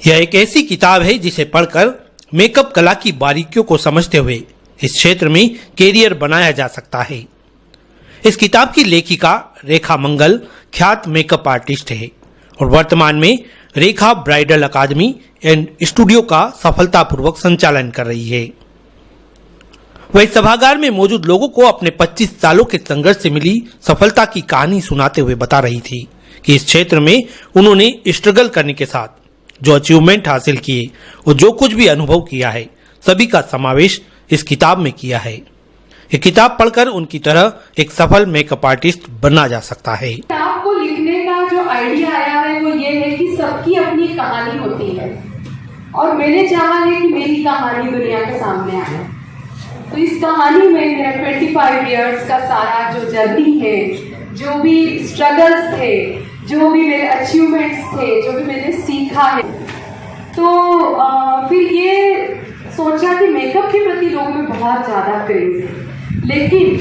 यह एक ऐसी किताब है जिसे पढ़कर मेकअप कला की बारीकियों को समझते हुए इस क्षेत्र में कैरियर बनाया जा सकता है। इस किताब की लेखिका रेखा मंगल ख्यात मेकअप आर्टिस्ट है और वर्तमान में रेखा ब्राइडल अकादमी एंड स्टूडियो का सफलतापूर्वक संचालन कर रही है। वह इस सभागार में मौजूद लोगों को अपने 25 सालों के संघर्ष से मिली सफलता की कहानी सुनाते हुए बता रही थी कि इस क्षेत्र में उन्होंने स्ट्रगल करने के साथ जो अचीवमेंट हासिल किए और जो कुछ भी अनुभव किया है सभी का समावेश इस किताब में किया है। ये किताब पढ़कर उनकी तरह एक सफल मेकअप आर्टिस्ट बनना जा सकता है। किताब को लिखने का जो आइडिया आया है वो ये है कि सबकी अपनी कहानी होती है और मैंने चाहा है कि मेरी कहानी दुनिया के सामने आए। तो इस कहानी में मेरा 25 इयर्स का सारा जो जर्नी है, जो भी स्ट्रगल्स थे, जो भी मेरे अचीवमेंट्स थे, जो भी मैंने सीखा है, तो फिर ये सोचा कि मेकअप के प्रति लोगों में बहुत ज़्यादा क्रेज है, लेकिन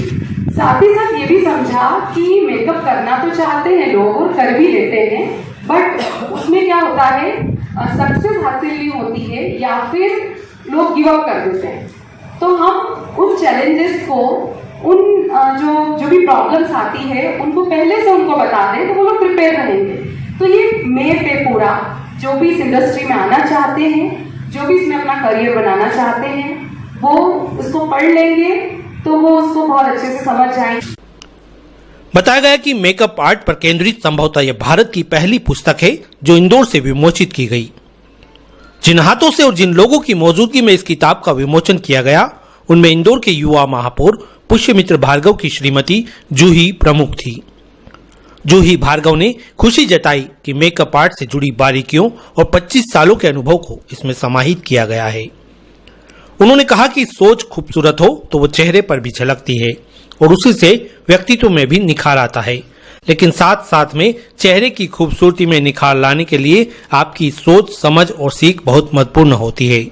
साथ ही साथ ये भी समझा कि मेकअप करना तो चाहते हैं लोग और कर भी लेते हैं, बट उसमें क्या होता है सक्सेस हासिल नहीं होती है या फिर लोग गिव अप कर देते हैं। तो हम उन चैलेंजेस को, उन जो भी प्रॉब्लम्स आती है उनको पहले से उनको बता दें तो वो लोग प्रिपेयर रहेंगे। तो ये मे पे पूरा जो भी इस इंडस्ट्री में आना चाहते हैं, जो भी इसमें अपना करियर बनाना चाहते हैं, वो उसको पढ़ लेंगे तो वो उसको बहुत अच्छे से समझ जाएंगे। बताया गया कि मेकअप आर्ट पर केंद्रित संभवतः यह भारत की पहली पुस्तक है जो इंदौर से विमोचित की गई। जिन हाथों से और जिन लोगों की मौजूदगी में इस किताब का विमोचन किया गया उनमें इंदौर के युवा महापौर पुष्यमित्र भार्गव की श्रीमती जूही प्रमुख थी। जूही भार्गव ने खुशी जताई कि मेकअप आर्ट से जुड़ी बारीकियों और 25 सालों के अनुभव को इसमें समाहित किया गया है। उन्होंने कहा कि सोच खूबसूरत हो तो वो चेहरे पर भी झलकती है और उसी से व्यक्तित्व में भी निखार आता है, लेकिन साथ साथ में चेहरे की खूबसूरती में निखार लाने के लिए आपकी सोच, समझ और सीख बहुत महत्वपूर्ण होती है।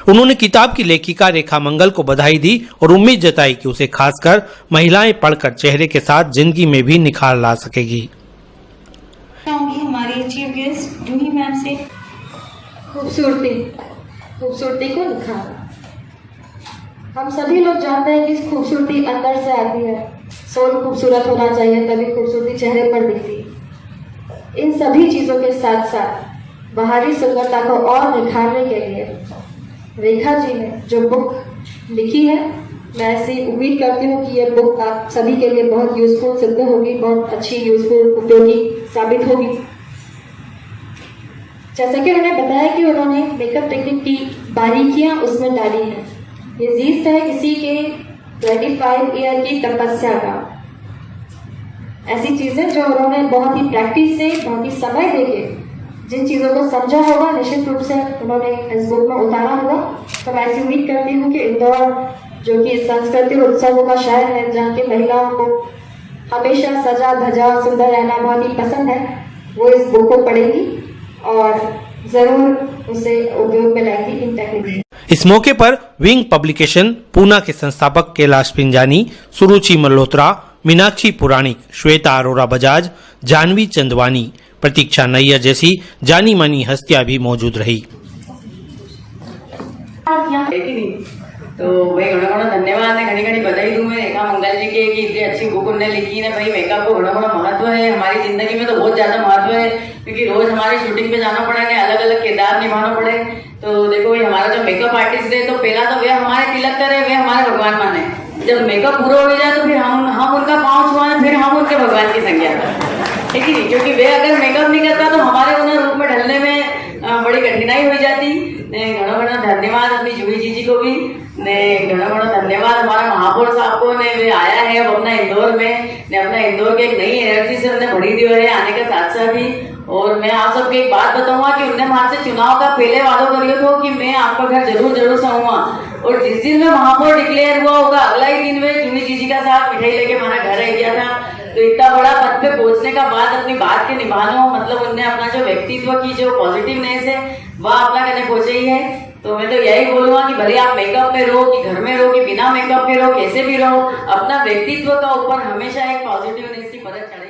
उन्होंने किताब की लेखिका रेखा मंगल को बधाई दी और उम्मीद जताई कि उसे खासकर महिलाएं पढ़कर चेहरे के साथ जिंदगी में भी निखार ला सकेगी। हमारी चीफ गेस्ट जूही मैम से खूबसूरती को निखारना। हम सभी लोग जानते हैं कि खूबसूरती अंदर से आती है, सोल खूबसूरत होना चाहिए तभी खूबसूरती चेहरे पर दिखती है। इन सभी चीज़ों के साथ साथ बाहरी सुंदरता को और निखारने के लिए रेखा जी ने जो बुक लिखी है, मैं ऐसी उम्मीद करती हूँ कि ये बुक आप सभी के लिए बहुत यूजफुल सिद्ध होगी, बहुत अच्छी यूजफुल उपयोगी साबित होगी। जैसा कि उन्होंने बताया कि उन्होंने मेकअप टेक्निक की बारीकियां उसमें डाली हैं। ये जीत है किसी के 25 ईयर की तपस्या का, ऐसी चीजें जो उन्होंने बहुत ही प्रैक्टिस से, बहुत ही समय देके जिन चीजों को समझा होगा निश्चित रूप से उन्होंने इस बुक में उतारा होगा। तो मैं ऐसी उम्मीद करती हूँ कि इंदौर जो कि संस्कृति और उत्सवों का शहर है, जहाँ की महिलाओं को हमेशा सजा धजा सुंदर रहना बहुत ही पसंद है, वो इस बुक को पढ़ेगी और जरूर उसे उपयोग में लाएगी इन टेक्निक। इस मौके पर विंग पब्लिकेशन पूना के संस्थापक कैलाश पिंजानी, सुरुचि मल्होत्रा, मीनाक्षी पुराणिक, श्वेता अरोरा बजाज, जानवी चंदवानी, प्रतीक्षा नैयर जैसी जानी मानी हस्तियां भी मौजूद रही। तो भाई घणो घणो धन्यवाद ने घनी घनी बधाई दूं मैं रेखा मंगल जी के कि इतनी अच्छी बुक उन्होंने लिखी ने। भाई मेकअप को घणो घणो महत्व है हमारी जिंदगी में, तो बहुत ज्यादा महत्व है क्योंकि रोज हमारी शूटिंग पे जाना पड़े ने, अलग अलग किरदार निभाना पड़े। तो देखो भाई हमारा जो मेकअप आर्टिस्ट है तो पहला तो वे हमारे तिलक करे, वे हमारे भगवान माने। जब मेकअप पूरा हो जाए तो फिर हम उनका पाँव छुआए, फिर हम उनके भगवान की संज्ञा ठीक है, क्योंकि वे अगर मेकअप नहीं करता तो हमारे उन्हें रूप में ढलने में बड़ी कठिनाई हो जाती। घणो घणो धन्यवाद अपनी जूही जी को भी ने, घणो घणो धन्यवाद हमारा महापौर साहब को ने, वे आया है अब अपना इंदौर में ने, अपना इंदौर के एक नई एनर्जी से उन्हें भरी दियो है आने के साथ साथ ही। और मैं आप सबको एक बात बताऊंगा कि उन्होंने वहां से चुनाव का पहले वादा करियो था कि मैं आपका घर जरूर से आऊंगा, और जिस दिन में महापौर डिक्लेयर हुआ होगा अगला ही दिन में जूही जी का साथ मिठाई लेके हमारा घर आ गया था। तो इतना बड़ा पद पे पहुंचने का बाद अपनी बात के निभाना, मतलब उनने अपना जो व्यक्तित्व की जो पॉजिटिवनेस है वह अपना करने पहुंचे ही है। तो मैं तो यही बोलूंगा कि भले आप मेकअप में रहो कि घर में रहो कि बिना मेकअप के रहो, कैसे भी रहो, अपना व्यक्तित्व का ऊपर हमेशा एक पॉजिटिवनेस की पदक चढ़े।